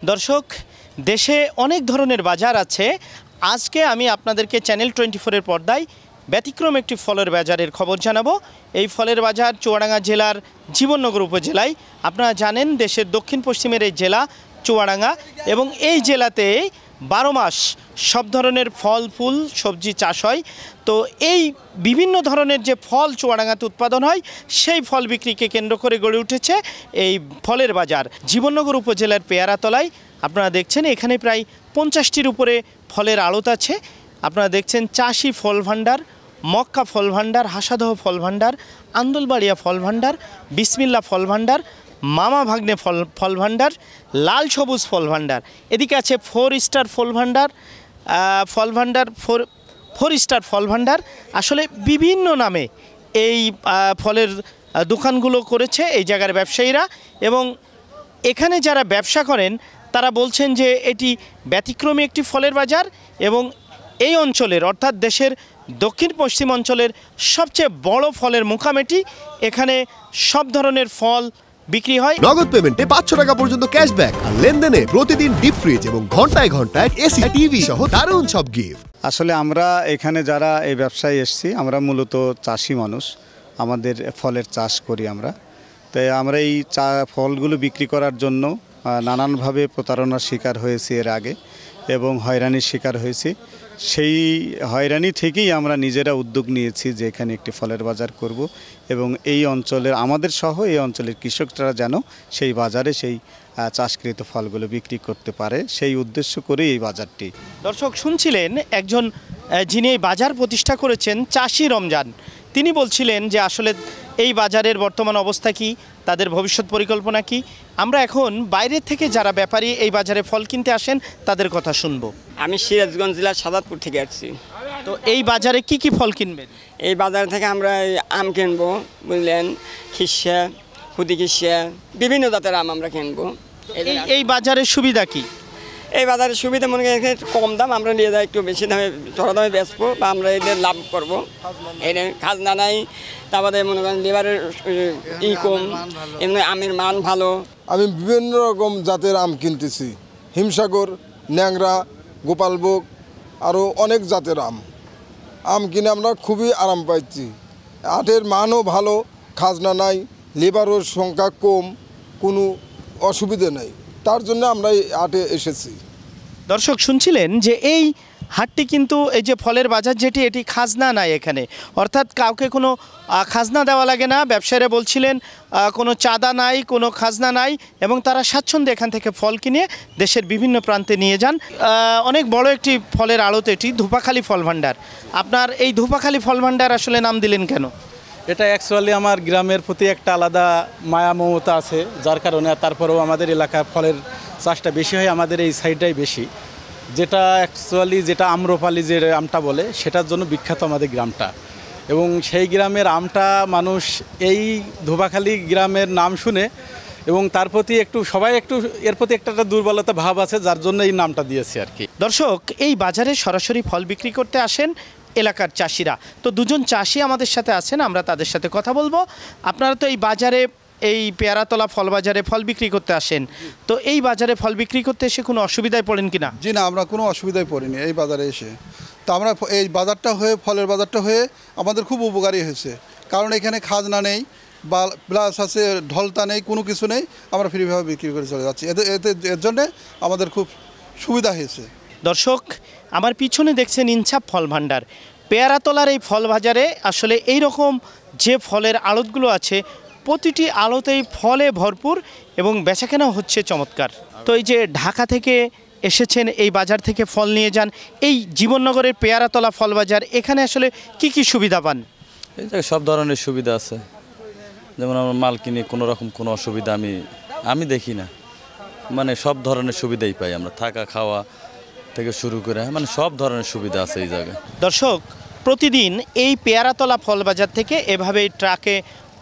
দর্শক, দেশে অনেক ধরনের বাজার আছে। আজকে আমি আপনাদেরকে চ্যানেল 24-এর পর্দায় ব্যতিক্রম একটি ফলের বাজারের খবর জানাবো। এই ফলের বাজার চুয়াডাঙ্গা জেলার জীবননগর উপজেলায়। আপনারা জানেন দেশের দক্ষিণ পশ্চিমের এই জেলা চুয়াডাঙ্গা, এবং এই জেলাতে 12 মাস সব ধরনের ফল ফুল সবজি চাষ হয়। তো এই বিভিন্ন ধরনের যে ফল চুয়াডাঙ্গাতে উৎপাদন হয়, সেই ফল বিক্রিকে কেন্দ্র করে গড়ে উঠেছে এই ফলের বাজার। জীবননগর উপজেলার পেয়ারাতলায় আপনারা দেখছেন এখানে প্রায় 50টির উপরে ফলের আড়ত আছে। আপনারা দেখছেন চাষি ফল ভাণ্ডার, মক্কা ফল ভাণ্ডার, হাসাদহ ফল ভাণ্ডার, আন্দোলবাড়িয়া ফল ভাণ্ডার, বিসমিল্লা ফল ভাণ্ডার, মামা ভাগ্নে ফল ভাণ্ডার, লাল সবুজ ফল ভাণ্ডার। এদিকে আছে 4 স্টার ফল ভাণ্ডার, ফোর স্টার ফল ভাণ্ডার। আসলে বিভিন্ন নামে এই ফলের দোকানগুলো করেছে এই জায়গার ব্যবসায়ীরা, এবং এখানে যারা ব্যবসা করেন তারা বলছেন যে এটি ব্যতিক্রমী একটি ফলের বাজার, এবং এই অঞ্চলের অর্থাৎ দেশের দক্ষিণ পশ্চিম অঞ্চলের সবচেয়ে বড় ফলের মুখামেটি। এখানে সব ধরনের ফল বিক্রি হয়। নগদ পেমেন্টে 500 টাকা পর্যন্ত ক্যাশব্যাক, আর লেনদেনে প্রতিদিন ডিপ ফ্রিজ এবং ঘন্টায় ঘন্টায় এসি টিভি সহ দারুণ সব গিফট। আসলে আমরা এখানে যারা এই ব্যবসায় এসেছি, আমরা মূলত চাষি মানুষ, আমাদের ফলের চাষ করি আমরা। তাই আমরা এই ফলগুলো বিক্রি করার জন্য নানানভাবে প্রতারণার শিকার হয়েছি এর আগে, এবং হয়রানির শিকার হয়েছি। সেই হয়রানি থেকেই আমরা নিজেরা উদ্যোগ নিয়েছি যে এখানে একটি ফলের বাজার করব, এবং এই অঞ্চলের আমাদের সহ এই অঞ্চলের কৃষকরা যেন সেই বাজারে সেই চাষকৃত ফলগুলো বিক্রি করতে পারে, সেই উদ্দেশ্য করেই এই বাজারটি। দর্শক, শুনছিলেন একজন যিনি এই বাজার প্রতিষ্ঠা করেছেন, চাষি রমজান। তিনি বলছিলেন যে আসলে এই বাজারের বর্তমান অবস্থা কি, তাদের ভবিষ্যৎ পরিকল্পনা কি। আমরা এখন বাইরের থেকে যারা ব্যাপারী এই বাজারে ফল কিনতে আসেন তাদের কথা শুনবো। আমি সিরাজগঞ্জ জেলার সাদাতপুর থেকে আসছি। তো এই বাজারে কি কি ফল কিনবেন? এই বাজার থেকে আমরা আম কিনবো, বুঝলেন, খিসা, খুদি খিসা, বিভিন্ন জাতের আম আমরা কিনবো। এই বাজারের সুবিধা কি? এই বাজারের সুবিধা মনে করেন কম দাম, আমরা নিয়ে যাই একটু বেশি দামে, চড়া দামে বেচবো, বা আমরা এদের লাভ করবো। এদের খাজনা নাই, তারপরে মনে করেন লেবারের কম, এমনি আমের মান ভালো। আমি বিভিন্ন রকম জাতের আম কিনতেছি, হিমসাগর, ন্যাংরা, গোপালভোগ, আরও অনেক জাতের আম কিনে আমরা খুবই আরাম পাইছি। আটের মানও ভালো, খাজনা নাই, লেবারের সংখ্যা কম, কোনো অসুবিধে নেই, তার জন্য আমরা এই হাটে এসেছি। দর্শক, শুনছিলেন যে এই হাটটি কিন্তু এই যে ফলের বাজার যেটি, এটি খাজনা নাই এখানে, অর্থাৎ কাউকে কোনো খাজনা দেওয়া লাগে না। ব্যবসায়ীরা বলছিলেন কোনো চাঁদা নাই, কোনো খাজনা নাই, এবং তারা স্বাচ্ছন্দ্যে এখান থেকে ফল কিনে দেশের বিভিন্ন প্রান্তে নিয়ে যান। অনেক বড় একটি ফলের আড়ত এটি, ধোপাখালী ফল ভাণ্ডার। আপনার এই ধোপাখালী ফল ভাণ্ডার আসলে নাম দিলেন কেন? এটা অ্যাকচুয়ালি আমার গ্রামের প্রতি একটা আলাদা মায়া মমতা আছে, যার কারণে। তারপরেও আমাদের এলাকায় ফলের চাষটা বেশি হয়, আমাদের এই সাইডটাই বেশি, যেটা অ্যাকচুয়ালি যেটা আম্রপালি যে আমটা বলে, সেটার জন্য বিখ্যাত আমাদের গ্রামটা। এবং সেই গ্রামের আমটা মানুষ এই ধোপাখালী গ্রামের নাম শুনে, এবং তার প্রতি একটু সবাই একটু এর প্রতি একটা দুর্বলতা ভাব আছে, যার জন্য এই নামটা দিয়েছি আর কি। দর্শক, এই বাজারে সরাসরি ফল বিক্রি করতে আসেন এলাকার চাষিরা। তো দুজন চাষি আমাদের সাথে আছেন, আমরা তাদের সাথে কথা বলবো। আপনারা তো এই বাজারে, এই পেয়ারাতলা ফল বাজারে ফল বিক্রি করতে আসেন, তো এই বাজারে ফল বিক্রি করতে এসে কোনো অসুবিধায় পড়েন কিনা? জি না, আমরা কোনো অসুবিধায় পড়িনি এই বাজারে এসে। তো আমরা এই বাজারটা হয়ে, ফলের বাজারটা হয়ে আমাদের খুব উপকারী হয়েছে, কারণ এখানে খাজনা নেই, বা প্লাস আছে ঢলতা নেই, কোনো কিছু নেই, আমরা ফ্রিভাবে বিক্রি করে চলে যাচ্ছি। এর জন্যে আমাদের খুব সুবিধা হয়েছে। দর্শক, আমার পিছনে দেখছেন ইনসাফ ফল ভাণ্ডার। পেয়ারাতলার এই ফল বাজারে আসলে এই রকম যে ফলের আড়তগুলো আছে, প্রতিটি আড়তেই ফলে ভরপুর, এবং বেচাকেনাও হচ্ছে চমৎকার। তো এই যে ঢাকা থেকে এসেছেন, এই বাজার থেকে ফল নিয়ে যান, এই জীবননগরের পেয়ারাতলা ফল বাজার, এখানে আসলে কি কি সুবিধা পান? এই জায়গায় সব ধরনের সুবিধা আছে, যেমন আমরা মাল কিনে কোনো রকম কোনো অসুবিধা আমি দেখি না। মানে সব ধরনের সুবিধাই পাই আমরা, থাকা খাওয়া থেকে শুরু করে, মানে সব ধরনের সুবিধা আছে এই জায়গায়। দর্শক, প্রতিদিন এই পেয়ারাতলা ফল বাজার থেকে এভাবেই ট্রাকে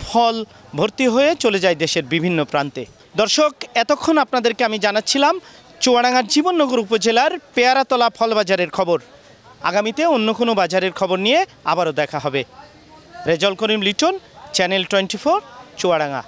ফল ভর্তি হয়ে চলে যায় দেশের বিভিন্ন প্রান্তে। দর্শক, এতক্ষণ আপনাদেরকে আমি জানাচ্ছিলাম চুয়াডাঙ্গার জীবননগর উপজেলার পেয়ারাতলা ফল বাজারের খবর। আগামীতে অন্য কোনো বাজারের খবর নিয়ে আবারও দেখা হবে। রেজাউল করিম লিটন, চ্যানেল 24, চুয়াডাঙ্গা।